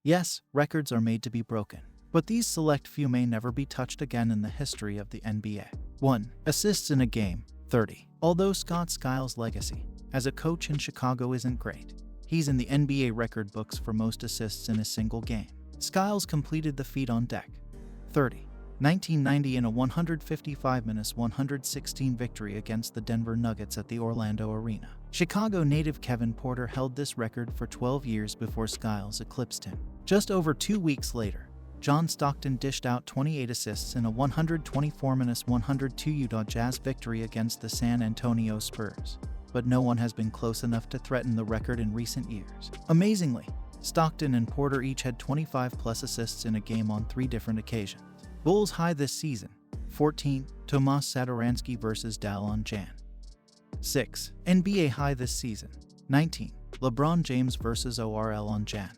Yes, records are made to be broken, but these select few may never be touched again in the history of the NBA. 1. Assists in a game, 30. Although Scott Skiles' legacy as a coach in Chicago isn't great, he's in the NBA record books for most assists in a single game. Skiles completed the feat on deck. 30. 1990 in a 155-116 victory against the Denver Nuggets at the Orlando Arena. Chicago native Kevin Porter held this record for 12 years before Skiles eclipsed him. Just over 2 weeks later, John Stockton dished out 28 assists in a 124-102 Utah Jazz victory against the San Antonio Spurs, but no one has been close enough to threaten the record in recent years. Amazingly, Stockton and Porter each had 25-plus assists in a game on 3 different occasions. Bulls high this season, 14. Tomas Satoransky vs. Dallon Jan. 6. NBA high this season, 19. LeBron James vs. ORL on Jan.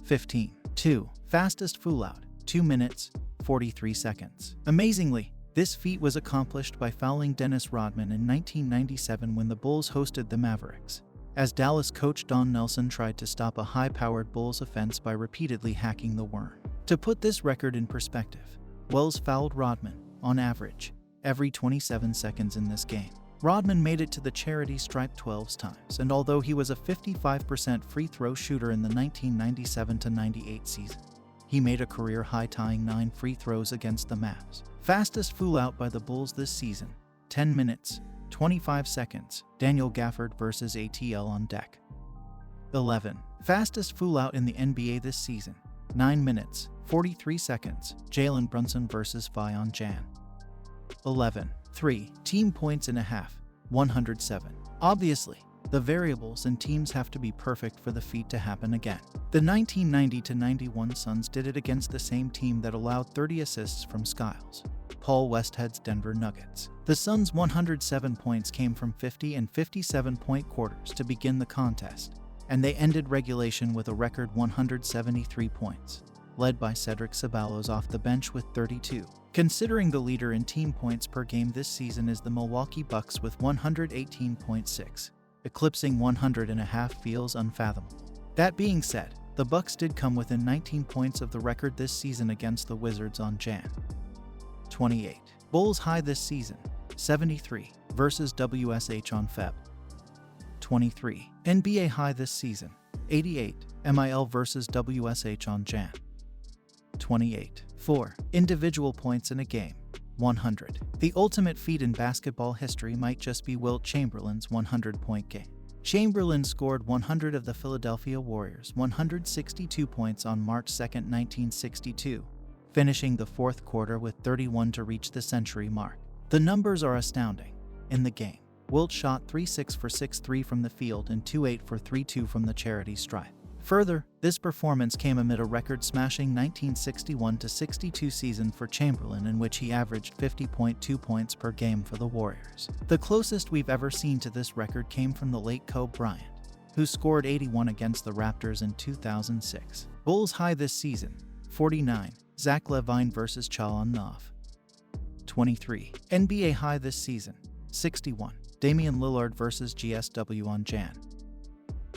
15. 2. Fastest full-out, 2 minutes, 43 seconds. Amazingly, this feat was accomplished by fouling Dennis Rodman in 1997 when the Bulls hosted the Mavericks, as Dallas coach Don Nelson tried to stop a high-powered Bulls offense by repeatedly hacking the worm. To put this record in perspective, Wells fouled Rodman, on average, every 27 seconds in this game. Rodman made it to the charity stripe 12 times, and although he was a 55% free throw shooter in the 1997-98 season, he made a career-high tying 9 free throws against the Mavs. Fastest full-out by the Bulls this season, 10 minutes, 25 seconds, Daniel Gafford vs. ATL on deck. 11. Fastest full-out in the NBA this season, 9 minutes, 43 seconds, Jalen Brunson vs. Vi on Jan. 11. 3. Team points in a half, 107. Obviously, the variables and teams have to be perfect for the feat to happen again. The 1990-91 Suns did it against the same team that allowed 30 assists from Skiles, Paul Westhead's Denver Nuggets. The Suns' 107 points came from 50 and 57-point quarters to begin the contest, and they ended regulation with a record 173 points, led by Cedric Ceballos off the bench with 32. Considering the leader in team points per game this season is the Milwaukee Bucks with 118.6, eclipsing 100.5 feels unfathomable. That being said, the Bucks did come within 19 points of the record this season against the Wizards on Jan. 28. Bulls high this season, 73, versus WSH on Feb. 23. NBA high this season, 88, MIL versus WSH on Jan. 28. 4. Individual points in a game, 100. The ultimate feat in basketball history might just be Wilt Chamberlain's 100-point game. Chamberlain scored 100 of the Philadelphia Warriors' 162 points on March 2, 1962, finishing the fourth quarter with 31 to reach the century mark. The numbers are astounding. In the game, Wilt shot 3-6 for 6-3 from the field and 2-8 for 3-2 from the charity stripe. Further, this performance came amid a record-smashing 1961-62 season for Chamberlain in which he averaged 50.2 points per game for the Warriors. The closest we've ever seen to this record came from the late Kobe Bryant, who scored 81 against the Raptors in 2006. Bulls high this season, 49, Zach LaVine vs. Chalon Nov. 23. NBA high this season, 61, Damian Lillard vs. GSW on Jan.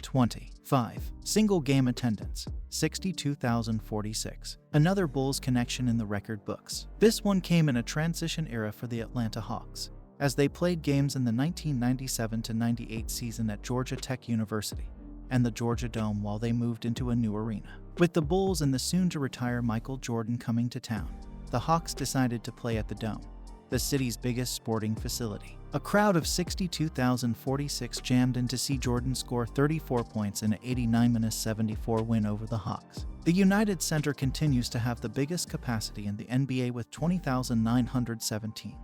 25. Single game attendance, 62,046. Another Bulls connection in the record books. This one came in a transition era for the Atlanta Hawks, as they played games in the 1997-98 season at Georgia Tech University and the Georgia Dome while they moved into a new arena. With the Bulls and the soon-to-retire Michael Jordan coming to town, the Hawks decided to play at the Dome, the city's biggest sporting facility. A crowd of 62,046 jammed in to see Jordan score 34 points in an 89-74 win over the Hawks. The United Center continues to have the biggest capacity in the NBA with 20,917,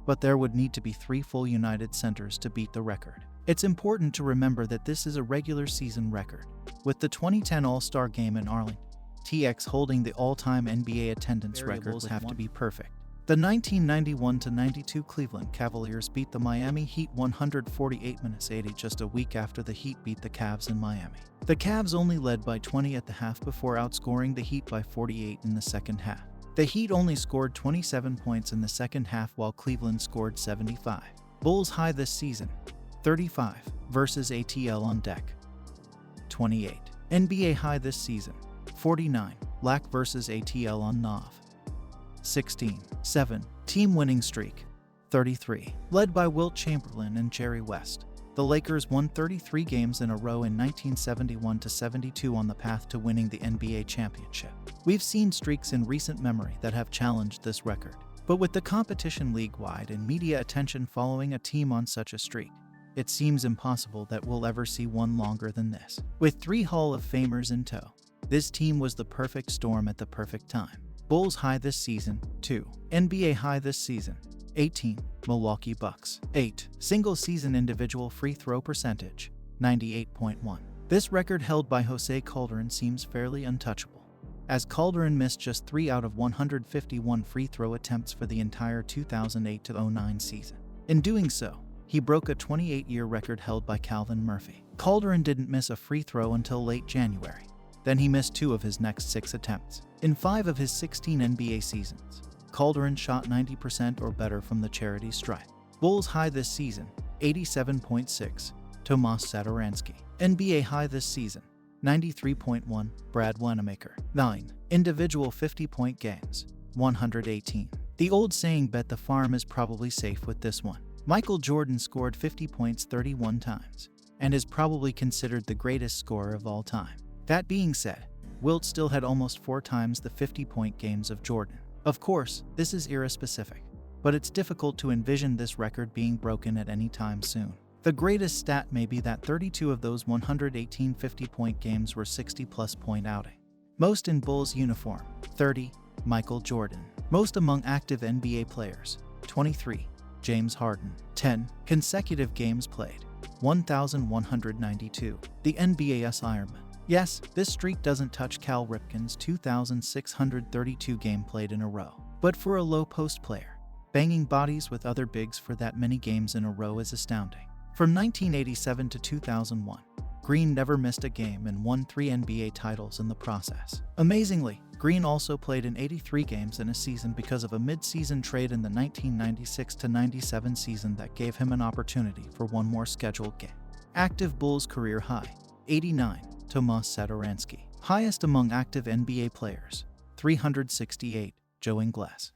but there would need to be 3 full United Centers to beat the record. It's important to remember that this is a regular season record, with the 2010 All-Star Game in Arlington, TX holding the all-time NBA attendance records have to be perfect. The 1991-92 Cleveland Cavaliers beat the Miami Heat 148-80 just a week after the Heat beat the Cavs in Miami. The Cavs only led by 20 at the half before outscoring the Heat by 48 in the second half. The Heat only scored 27 points in the second half while Cleveland scored 75. Bulls high this season, 35, versus ATL on deck. 28. NBA high this season, 49. Lack vs ATL on NOV. 16. 7. Team winning streak. 33. Led by Wilt Chamberlain and Jerry West, the Lakers won 33 games in a row in 1971-72 on the path to winning the NBA championship. We've seen streaks in recent memory that have challenged this record, but with the competition league-wide and media attention following a team on such a streak, it seems impossible that we'll ever see one longer than this. With 3 Hall of Famers in tow, this team was the perfect storm at the perfect time. Bulls high this season, 2. NBA high this season, 18. Milwaukee Bucks. 8. Single-season individual free throw percentage, 98.1. This record held by Jose Calderon seems fairly untouchable, as Calderon missed just 3 out of 151 free throw attempts for the entire 2008-09 season. In doing so, he broke a 28-year record held by Calvin Murphy. Calderon didn't miss a free throw until late January. Then he missed 2 of his next 6 attempts. In 5 of his 16 NBA seasons, Calderon shot 90% or better from the charity stripe. Bulls high this season, 87.6. Tomas Satoransky. NBA high this season, 93.1. Brad Wanamaker. 9. Individual 50-point games, 118. The old saying, bet the farm, is probably safe with this one. Michael Jordan scored 50 points 31 times, and is probably considered the greatest scorer of all time. That being said, Wilt still had almost 4 times the 50-point games of Jordan. Of course, this is era-specific, but it's difficult to envision this record being broken at any time soon. The greatest stat may be that 32 of those 118 50-point games were 60-plus point outing. Most in Bulls uniform, 30. Michael Jordan. Most among active NBA players, 23. James Harden. 10. Consecutive games played, 1,192. The NBA's Ironman. Yes, this streak doesn't touch Cal Ripken's 2,632 game played in a row. But for a low-post player, banging bodies with other bigs for that many games in a row is astounding. From 1987 to 2001, Green never missed a game and won 3 NBA titles in the process. Amazingly, Green also played in 83 games in a season because of a mid-season trade in the 1996-97 season that gave him an opportunity for one more scheduled game. Active Bulls career high, 89. Tomas Satoransky. Highest among active NBA players, 368. Joe Ingles.